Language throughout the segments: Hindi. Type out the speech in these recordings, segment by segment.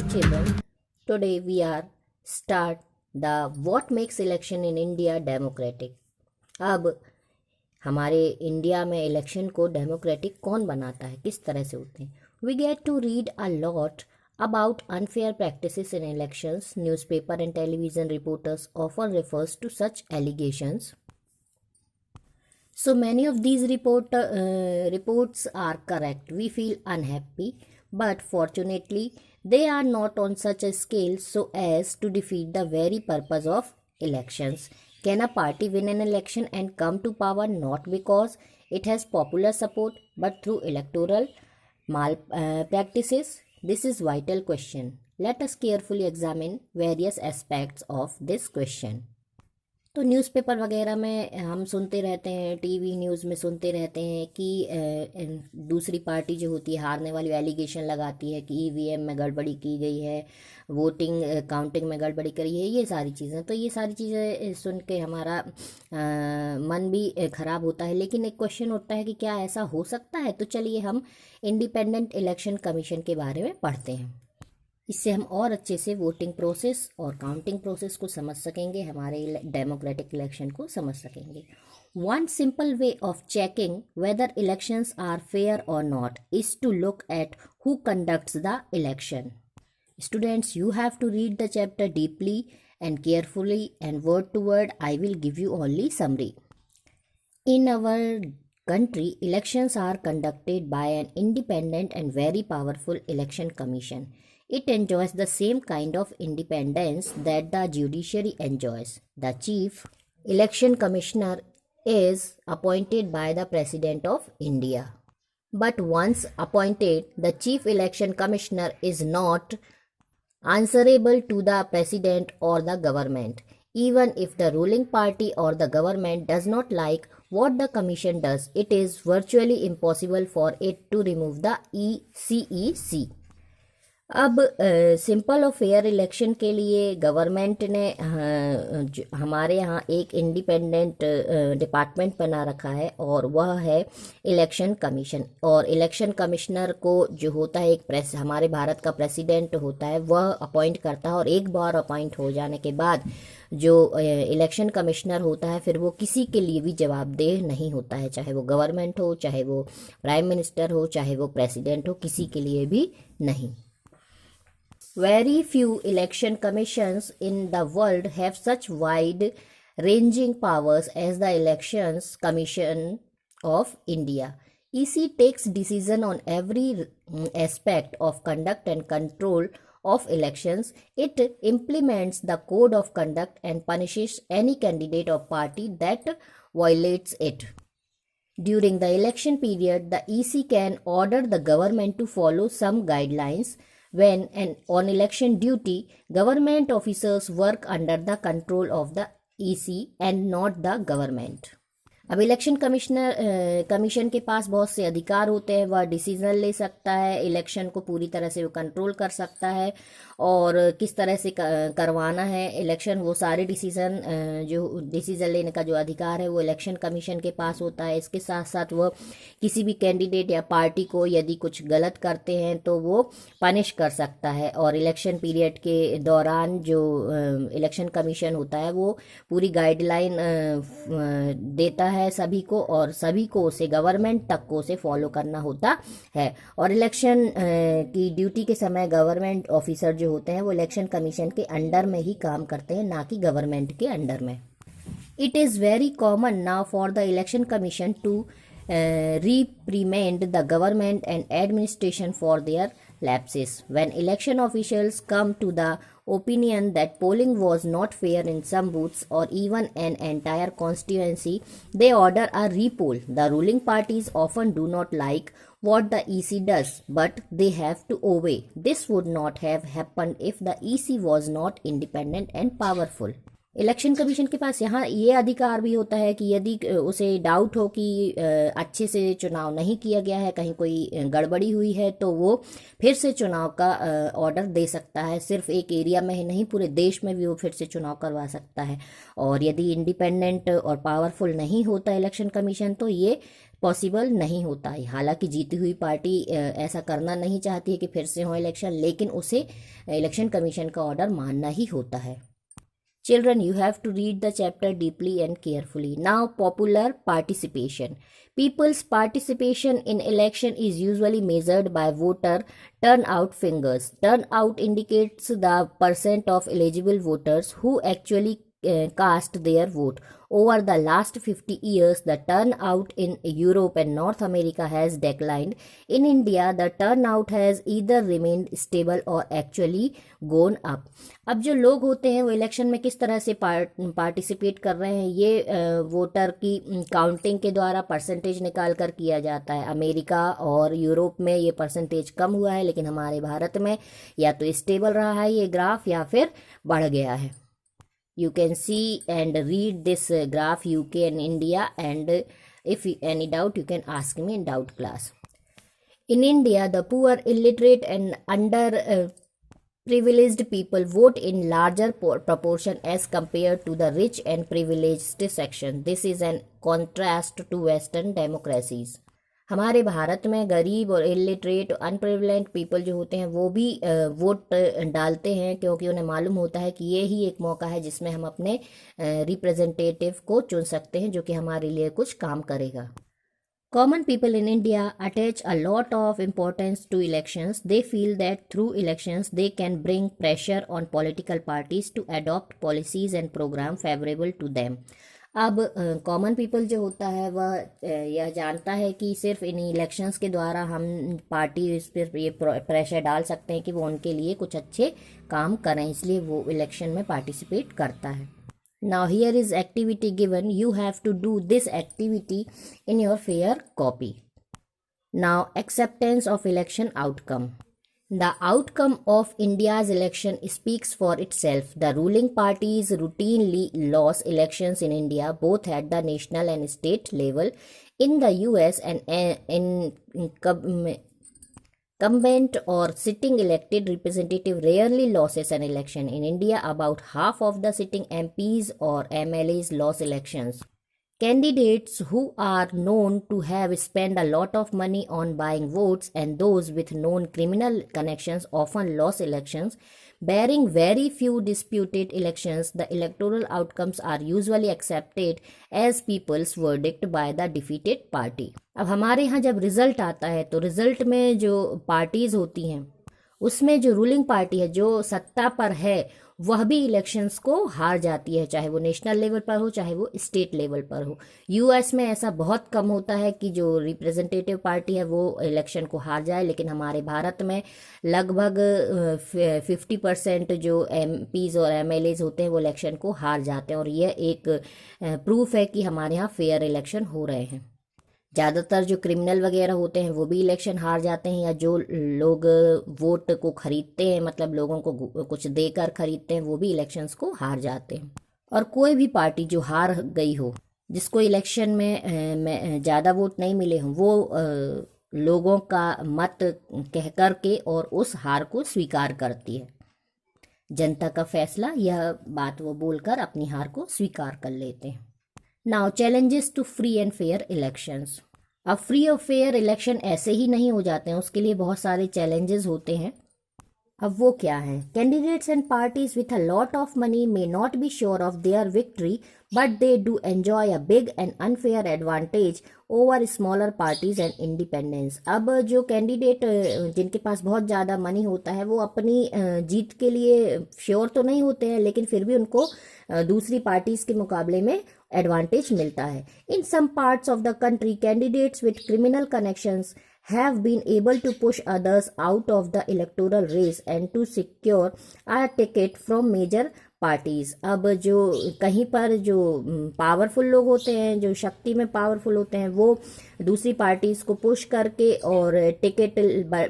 children. Today we are start the what makes election in India democratic. अब हमारे इंडिया में इलेक्शन को डेमोक्रेटिक कौन बनाता है, किस तरह से होते हैं. We get to read a lot about unfair practices in elections. Newspaper and television reporters often refers to such allegations. So many of these reports are correct. We feel unhappy, but fortunately they are not on such a scale so as to defeat the very purpose of elections. Can a party win an election and come to power not because it has popular support but through electoral malpractices? This is vital question. Let us carefully examine various aspects of this question. तो न्यूज़पेपर वगैरह में हम सुनते रहते हैं, टीवी न्यूज़ में सुनते रहते हैं कि दूसरी पार्टी जो होती है हारने वाली एलिगेशन लगाती है कि ईवीएम में गड़बड़ी की गई है, वोटिंग काउंटिंग में गड़बड़ी करी है, ये सारी चीज़ें. तो ये सारी चीज़ें सुन के हमारा मन भी ख़राब होता है. लेकिन एक क्वेश्चन उठता है कि क्या ऐसा हो सकता है. तो चलिए हम इंडिपेंडेंट इलेक्शन कमीशन के बारे में पढ़ते हैं. इससे हम और अच्छे से वोटिंग प्रोसेस और काउंटिंग प्रोसेस को समझ सकेंगे, हमारे डेमोक्रेटिक इलेक्शन को समझ सकेंगे. One simple way of checking whether elections are fair और not is to look at who conducts the election. Students, you have to read the chapter deeply and carefully, and word to word I will give you only summary. In our country, elections are conducted by an independent and very powerful election commission. It enjoys the same kind of independence that the judiciary enjoys. The chief election commissioner is appointed by the President of India. But once appointed, the chief election commissioner is not answerable to the president or the government. Even if the ruling party or the government does not like what the commission does, it is virtually impossible for it to remove the ECEC. अब सिंपल और फेयर इलेक्शन के लिए गवर्नमेंट ने हमारे यहाँ एक इंडिपेंडेंट डिपार्टमेंट बना रखा है और वह है इलेक्शन कमीशन. और इलेक्शन कमिश्नर को जो होता है हमारे भारत का प्रेसिडेंट होता है वह अपॉइंट करता है. और एक बार अपॉइंट हो जाने के बाद जो इलेक्शन कमिश्नर होता है फिर वो किसी के लिए भी जवाबदेह नहीं होता है, चाहे वो गवर्नमेंट हो, चाहे वो प्राइम मिनिस्टर हो, चाहे वो प्रेसिडेंट हो, किसी के लिए भी नहीं. Very few election commissions in the world have such wide-ranging powers as the Elections Commission of India. EC takes decision on every aspect of conduct and control of elections. It implements the code of conduct and punishes any candidate or party that violates it. During the election period, the EC can order the government to follow some guidelines. When on election duty, government officers work under the control of the EC and not the government. अब इलेक्शन कमीशन के पास बहुत से अधिकार होते हैं. वह डिसीजन ले सकता है, इलेक्शन को पूरी तरह से वो कंट्रोल कर सकता है और किस तरह से करवाना है इलेक्शन, वो सारे डिसीजन लेने का जो अधिकार है वो इलेक्शन कमीशन के पास होता है. इसके साथ साथ वह किसी भी कैंडिडेट या पार्टी को यदि कुछ गलत करते हैं तो वो पनिश कर सकता है. और इलेक्शन पीरियड के दौरान जो इलेक्शन कमीशन होता है वो पूरी गाइडलाइन देता है सभी को और सभी को उसे गवर्नमेंट तक को उसे फॉलो करना होता है. और इलेक्शन की ड्यूटी के समय गवर्नमेंट ऑफिसर जो होते हैं वो इलेक्शन कमीशन के अंडर में ही काम करते हैं, ना कि गवर्नमेंट के अंडर में. It is very common now for the election commission to reprimand the government and administration for their lapses. When election officials come to the opinion that polling was not fair in some booths or even an entire constituency, they order a repoll. The ruling parties often do not like what the EC does, but they have to obey. This would not have happened if the EC was not independent and powerful. Election commission के पास यहाँ ये अधिकार भी होता है कि यदि उसे डाउट हो कि अच्छे से चुनाव नहीं किया गया है, कहीं कोई गड़बड़ी हुई है, तो वो फिर से चुनाव का ऑर्डर दे सकता है. सिर्फ एक एरिया में ही नहीं, पूरे देश में भी वो फिर से चुनाव करवा सकता है. और यदि इंडिपेंडेंट और पावरफुल नहीं होता इलेक्शन कमीशन तो ये पॉसिबल नहीं होता है। हालांकि जीती हुई पार्टी ऐसा करना नहीं चाहती है कि फिर से हो इलेक्शन, लेकिन उसे इलेक्शन कमीशन का ऑर्डर मानना ही होता है। Children, you have to read the chapter deeply and carefully. Now, popular participation. People's participation in election is usually measured by voter turnout figures. Turnout indicates the percent of eligible voters who actually cast their vote. Over the last 50 years, the turnout in Europe and North America has declined. In India, the turnout has either remained stable or actually gone up. अब जो लोग होते हैं वो इलेक्शन में किस तरह से पार्टिसिपेट कर रहे हैं, ये वोटर की काउंटिंग के द्वारा परसेंटेज निकाल कर किया जाता है। अमेरिका और यूरोप में ये परसेंटेज कम हुआ है, लेकिन हमारे भारत में या तो स्टेबल रहा है ये ग्राफ या फिर बढ़ गया है। You can see and read this graph UK and India, and if any doubt you can ask me in doubt class. In India, the poor, illiterate and privileged people vote in larger proportion as compared to the rich and privileged section. This is an contrast to Western democracies. हमारे भारत में गरीब और इलिटरेट अनप्रिविलेज्ड पीपल जो होते हैं वो भी वोट डालते हैं, क्योंकि उन्हें मालूम होता है कि ये ही एक मौका है जिसमें हम अपने रिप्रेजेंटेटिव को चुन सकते हैं जो कि हमारे लिए कुछ काम करेगा। Common people in India attach a lot of importance to elections. They feel that through elections they can bring pressure on political parties to adopt policies and programs favorable to them. अब कॉमन पीपल जो होता है वह यह जानता है कि सिर्फ इन इलेक्शंस के द्वारा हम पार्टी इस पर ये प्रेशर डाल सकते हैं कि वो उनके लिए कुछ अच्छे काम करें, इसलिए वो इलेक्शन में पार्टिसिपेट करता है। Now here is activity given. You have to do this activity in your fair copy. Now acceptance of election outcome. The outcome of India's election speaks for itself. The ruling parties routinely lose elections in India, both at the national and state level. In the US, an incumbent or sitting elected representative rarely loses an election. In India, about half of the sitting MPs or MLAs lose elections. Candidates who are known to have spent a lot of money on buying votes and those with known criminal connections often lose elections. Barring very few disputed elections, the electoral outcomes are usually accepted as people's verdict by the defeated party. अब हमारे यहाँ जब रिजल्ट आता है तो रिजल्ट में जो पार्टीज होती हैं उसमें जो रूलिंग पार्टी है, जो सत्ता पर है, वह भी इलेक्शंस को हार जाती है, चाहे वो नेशनल लेवल पर हो चाहे वो स्टेट लेवल पर हो। यूएस में ऐसा बहुत कम होता है कि जो रिप्रेजेंटेटिव पार्टी है वो इलेक्शन को हार जाए, लेकिन हमारे भारत में लगभग 50% जो एमपीज और एमएलएज होते हैं वो इलेक्शन को हार जाते हैं, और यह एक प्रूफ है कि हमारे यहाँ फेयर इलेक्शन हो रहे हैं। ज़्यादातर जो क्रिमिनल वगैरह होते हैं वो भी इलेक्शन हार जाते हैं, या जो लोग वोट को खरीदते हैं, मतलब लोगों को कुछ देकर खरीदते हैं, वो भी इलेक्शंस को हार जाते हैं। और कोई भी पार्टी जो हार गई हो, जिसको इलेक्शन में ज़्यादा वोट नहीं मिले हों, वो लोगों का मत कह कर के और उस हार को स्वीकार करती है। जनता का फैसला, यह बात वो बोलकर अपनी हार को स्वीकार कर लेते हैं। Now challenges to free and fair elections. अब फ्री और फेयर इलेक्शन ऐसे ही नहीं हो जाते हैं, उसके लिए बहुत सारे चैलेंजेस होते हैं। अब वो क्या है? Candidates and parties with a lot of money may not be sure of their victory, but they do enjoy a big and unfair advantage over smaller parties and independence. अब जो कैंडिडेट जिनके पास बहुत ज़्यादा मनी होता है वो अपनी जीत के लिए श्योर तो नहीं होते हैं, लेकिन फिर भी उनको दूसरी पार्टीज के मुकाबले में एडवांटेज मिलता है। In some parts of the country candidates with criminal connections have been able to push others out of the electoral race and to secure a ticket from major parties. अब जो कहीं पर जो पावरफुल लोग होते हैं, जो शक्ति में पावरफुल होते हैं, वो दूसरी पार्टीज को पुश करके और टिकट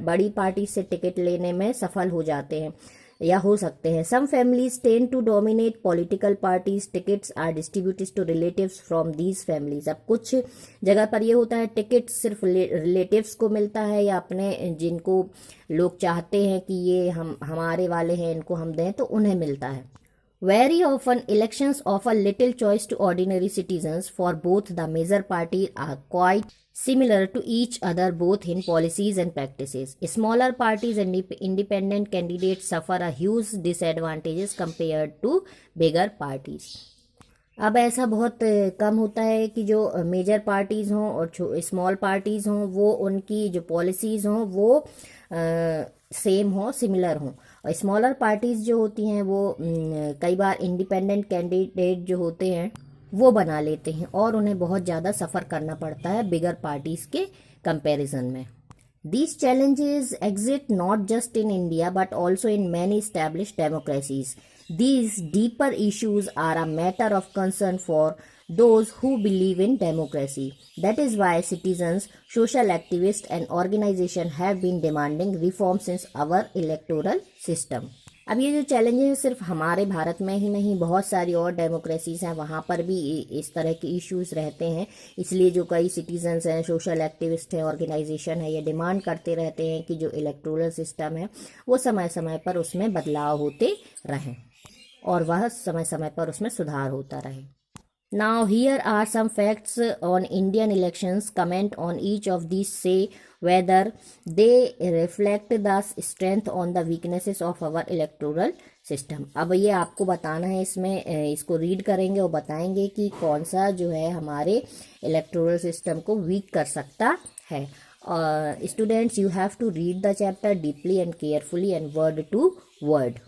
बड़ी पार्टी से टिकट लेने में सफल हो जाते हैं या हो सकते हैं। Some families tend to dominate political parties, tickets are distributed to relatives from these families. अब कुछ जगह पर ये होता है टिकट सिर्फ रिलेटिव्स को मिलता है, या अपने जिनको लोग चाहते हैं कि ये हमारे वाले हैं इनको हम दें, तो उन्हें मिलता है। Very often, elections offer little choice to ordinary citizens, for both the major parties are quite similar to each other both in policies and practices. Smaller parties and independent candidates suffer a huge disadvantages compared to bigger parties. अब ऐसा बहुत कम होता है कि जो मेजर पार्टीज़ हों और स्मॉल पार्टीज़ हों वो उनकी जो पॉलिसीज़ हों वो सेम हो, सिमिलर हों। और स्मॉलर पार्टीज़ जो होती हैं वो कई बार इंडिपेंडेंट कैंडिडेट जो होते हैं वो बना लेते हैं और उन्हें बहुत ज़्यादा सफ़र करना पड़ता है बिगर पार्टीज़ के कंपैरिजन में। These challenges exist not just in India but also in many established democracies. These deeper issues are a matter of concern for those who believe in democracy. That is why citizens, social activists and organizations have been demanding reform since our electoral system. अब ये जो चैलेंजेस सिर्फ हमारे भारत में ही नहीं, बहुत सारी और डेमोक्रेसीज हैं वहाँ पर भी इस तरह के इश्यूज रहते हैं। इसलिए जो कई सिटीजन्स हैं, सोशल एक्टिविस्ट हैं, ऑर्गेनाइजेशन है, ये डिमांड करते रहते हैं कि जो इलेक्टोरल सिस्टम है वो समय समय पर उसमें बदलाव होते रहें और वह समय समय पर उसमें सुधार होता रहे। Now here are some facts on Indian elections. Comment on each of these, say whether they reflect the strength on the weaknesses of our electoral system. अब ये आपको बताना है, इसमें इसको रीड करेंगे और बताएंगे कि कौन सा जो है हमारे इलेक्टोरल सिस्टम को वीक कर सकता है। Students, you have to read the chapter deeply and carefully and word to word.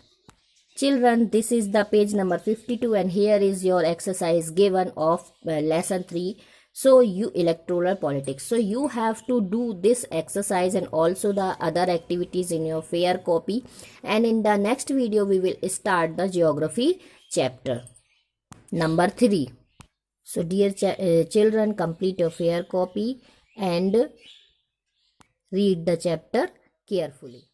Children, this is the page number 52 and here is your exercise given of lesson 3. So you electoral politics. So you have to do this exercise and also the other activities in your fair copy. And in the next video, we will start the geography chapter number 3. So dear children, complete your fair copy and read the chapter carefully.